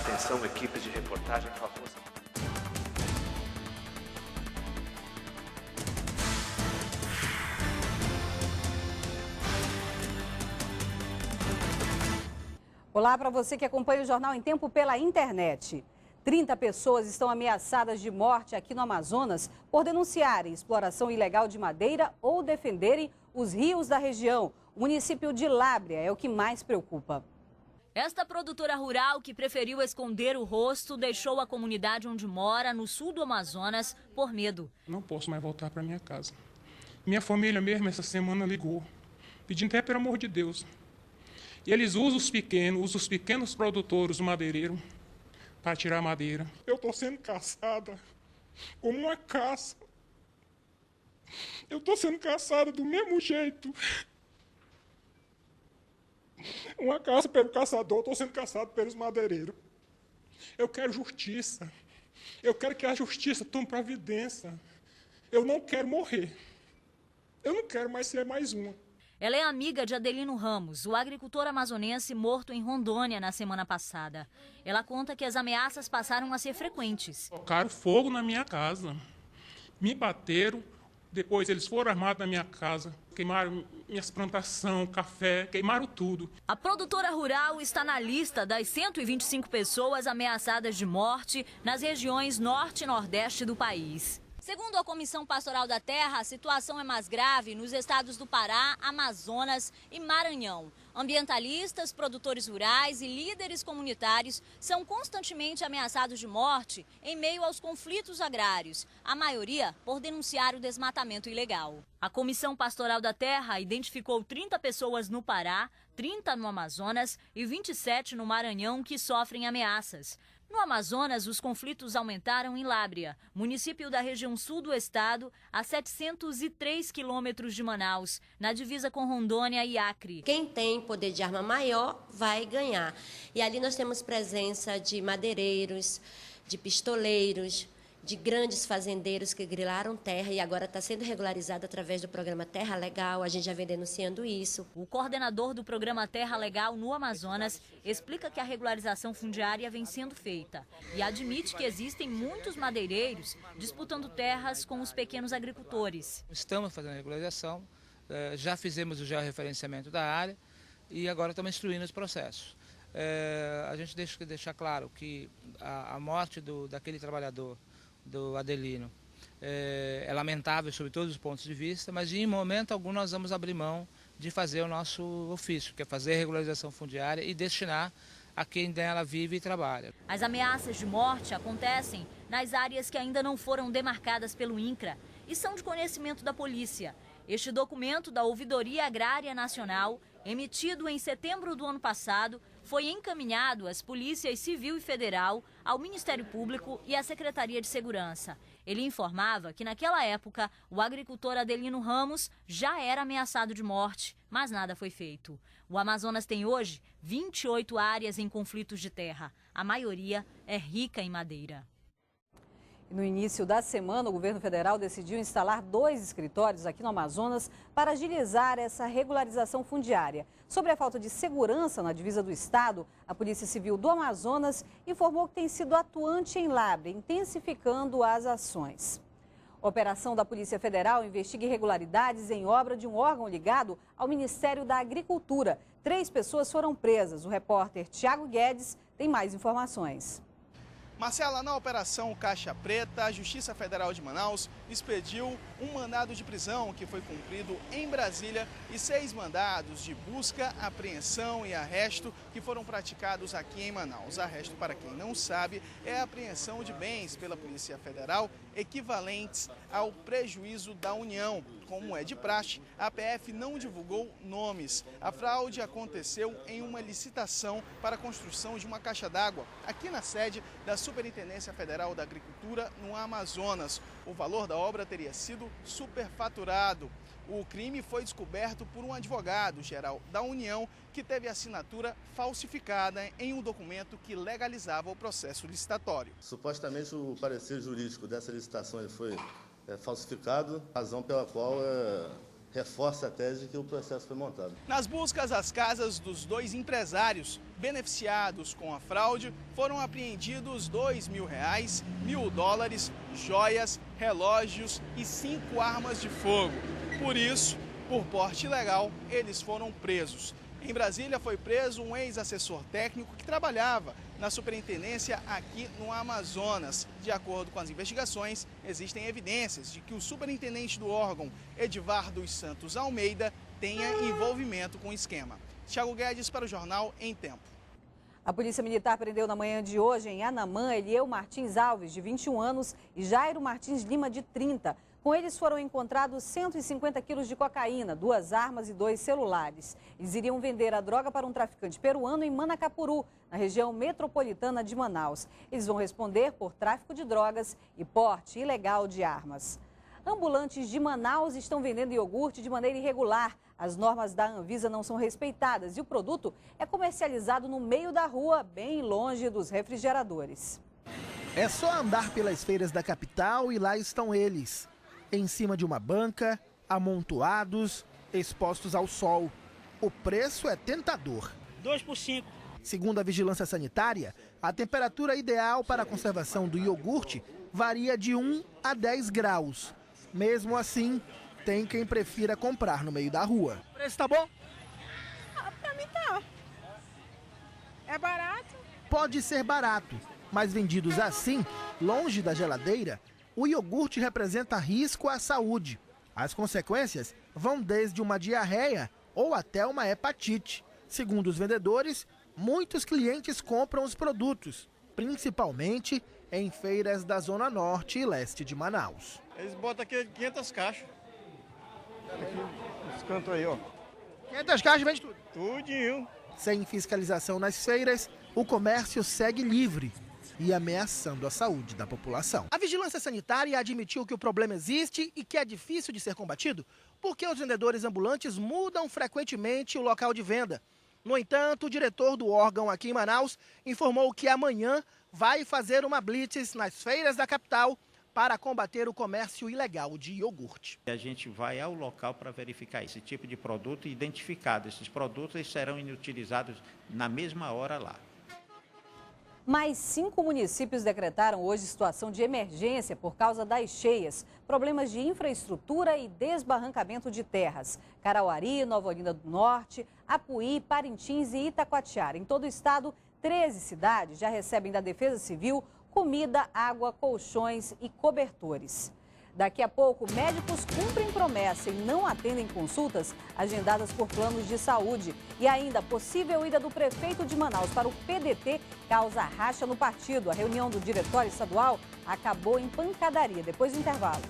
Atenção, equipe de reportagem, por favor. Olá para você que acompanha o Jornal em Tempo pela internet. 30 pessoas estão ameaçadas de morte aqui no Amazonas por denunciarem exploração ilegal de madeira ou defenderem os rios da região. O município de Lábrea é o que mais preocupa. Esta produtora rural, que preferiu esconder o rosto, deixou a comunidade onde mora, no sul do Amazonas, por medo. Não posso mais voltar para minha casa. Minha família mesmo essa semana ligou, pedindo até pelo amor de Deus. E eles usam os pequenos produtores madeireiros para tirar madeira. Eu estou sendo caçada como uma caça. Eu estou sendo caçada do mesmo jeito. Uma caça pelo caçador, estou sendo caçado pelos madeireiros. Eu quero justiça. Eu quero que a justiça tome providência. Eu não quero morrer. Eu não quero mais ser mais uma. Ela é amiga de Adelino Ramos, o agricultor amazonense morto em Rondônia na semana passada. Ela conta que as ameaças passaram a ser frequentes. Colocaram fogo na minha casa, me bateram, depois eles foram armados na minha casa, queimaram minhas plantações, café, queimaram tudo. A produtora rural está na lista das 125 pessoas ameaçadas de morte nas regiões norte e nordeste do país. Segundo a Comissão Pastoral da Terra, a situação é mais grave nos estados do Pará, Amazonas e Maranhão. Ambientalistas, produtores rurais e líderes comunitários são constantemente ameaçados de morte em meio aos conflitos agrários, a maioria por denunciar o desmatamento ilegal. A Comissão Pastoral da Terra identificou 30 pessoas no Pará, 30 no Amazonas e 27 no Maranhão que sofrem ameaças. No Amazonas, os conflitos aumentaram em Lábrea, município da região sul do estado, a 703 quilômetros de Manaus, na divisa com Rondônia e Acre. Quem tem poder de arma maior vai ganhar. E ali nós temos presença de madeireiros, de pistoleiros, de grandes fazendeiros que grilaram terra e agora está sendo regularizado através do programa Terra Legal. A gente já vem denunciando isso. O coordenador do programa Terra Legal no Amazonas explica que a regularização fundiária vem sendo feita e admite que existem muitos madeireiros disputando terras com os pequenos agricultores. Estamos fazendo a regularização, já fizemos o georreferenciamento da área e agora estamos instruindo os processos. A gente deixa claro que a morte daquele trabalhador, do Adelino, é lamentável sob todos os pontos de vista, mas em momento algum nós vamos abrir mão de fazer o nosso ofício, que é fazer a regularização fundiária e destinar a quem dela vive e trabalha. As ameaças de morte acontecem nas áreas que ainda não foram demarcadas pelo INCRA e são de conhecimento da polícia. Este documento da Ouvidoria Agrária Nacional, emitido em setembro do ano passado, foi encaminhado às polícias civil e federal, ao Ministério Público e à Secretaria de Segurança. Ele informava que naquela época o agricultor Adelino Ramos já era ameaçado de morte, mas nada foi feito. O Amazonas tem hoje 28 áreas em conflitos de terra. A maioria é rica em madeira. No início da semana, o governo federal decidiu instalar 2 escritórios aqui no Amazonas para agilizar essa regularização fundiária. Sobre a falta de segurança na divisa do estado, a Polícia Civil do Amazonas informou que tem sido atuante em Lábrea, intensificando as ações. A operação da Polícia Federal investiga irregularidades em obra de um órgão ligado ao Ministério da Agricultura. 3 pessoas foram presas. O repórter Tiago Guedes tem mais informações. Marcela, na Operação Caixa Preta, a Justiça Federal de Manaus expediu um mandado de prisão que foi cumprido em Brasília e 6 mandados de busca, apreensão e arresto que foram praticados aqui em Manaus. Arresto, para quem não sabe, é a apreensão de bens pela Polícia Federal equivalentes ao prejuízo da União. Como é de praxe, a PF não divulgou nomes. A fraude aconteceu em uma licitação para a construção de uma caixa d'água aqui na sede da Superintendência Federal da Agricultura, no Amazonas. O valor da obra teria sido superfaturado. O crime foi descoberto por um advogado-geral da União que teve a assinatura falsificada em um documento que legalizava o processo licitatório. Supostamente o parecer jurídico dessa licitação foi falsificado, razão pela qual reforça a tese que o processo foi montado. Nas buscas às casas dos 2 empresários beneficiados com a fraude, foram apreendidos R$2.000, $1.000, joias, relógios e 5 armas de fogo. Por isso, por porte ilegal, eles foram presos. Em Brasília foi preso um ex-assessor técnico que trabalhava na superintendência aqui no Amazonas. De acordo com as investigações, existem evidências de que o superintendente do órgão, Edivar dos Santos Almeida, tenha envolvimento com o esquema. Thiago Guedes para o Jornal em Tempo. A Polícia Militar prendeu na manhã de hoje em Anamã Elieu Martins Alves, de 21 anos, e Jairo Martins Lima, de 30. Com eles foram encontrados 150 quilos de cocaína, 2 armas e 2 celulares. Eles iriam vender a droga para um traficante peruano em Manacapuru, na região metropolitana de Manaus. Eles vão responder por tráfico de drogas e porte ilegal de armas. Ambulantes de Manaus estão vendendo iogurte de maneira irregular. As normas da Anvisa não são respeitadas e o produto é comercializado no meio da rua, bem longe dos refrigeradores. É só andar pelas feiras da capital e lá estão eles, em cima de uma banca, amontoados, expostos ao sol. O preço é tentador. 2 por 5. Segundo a Vigilância Sanitária, a temperatura ideal para a conservação do iogurte varia de 1 a 10 graus. Mesmo assim, tem quem prefira comprar no meio da rua. O preço tá bom? Pra mim tá. É barato. Pode ser barato, mas vendidos assim, longe da geladeira, o iogurte representa risco à saúde. As consequências vão desde uma diarreia ou até uma hepatite. Segundo os vendedores, muitos clientes compram os produtos, principalmente em feiras da Zona Norte e Leste de Manaus. Eles botam aqui 500 caixas. Aqui, esse canto aí, ó. 500 caixas vende tudo? Tudinho. Sem fiscalização nas feiras, o comércio segue livre e ameaçando a saúde da população. A Vigilância Sanitária admitiu que o problema existe e que é difícil de ser combatido porque os vendedores ambulantes mudam frequentemente o local de venda. No entanto, o diretor do órgão aqui em Manaus informou que amanhã vai fazer uma blitz nas feiras da capital para combater o comércio ilegal de iogurte. A gente vai ao local para verificar esse tipo de produto e identificado. Esses produtos serão inutilizados na mesma hora lá. Mais 5 municípios decretaram hoje situação de emergência por causa das cheias, problemas de infraestrutura e desbarrancamento de terras. Carauari, Nova Olinda do Norte, Apuí, Parintins e Itacoatiara. Em todo o estado, 13 cidades já recebem da Defesa Civil comida, água, colchões e cobertores. Daqui a pouco, médicos cumprem promessa e não atendem consultas agendadas por planos de saúde. E ainda, possível ida do prefeito de Manaus para o PDT causa racha no partido. A reunião do diretório estadual acabou em pancadaria. Depois do intervalo.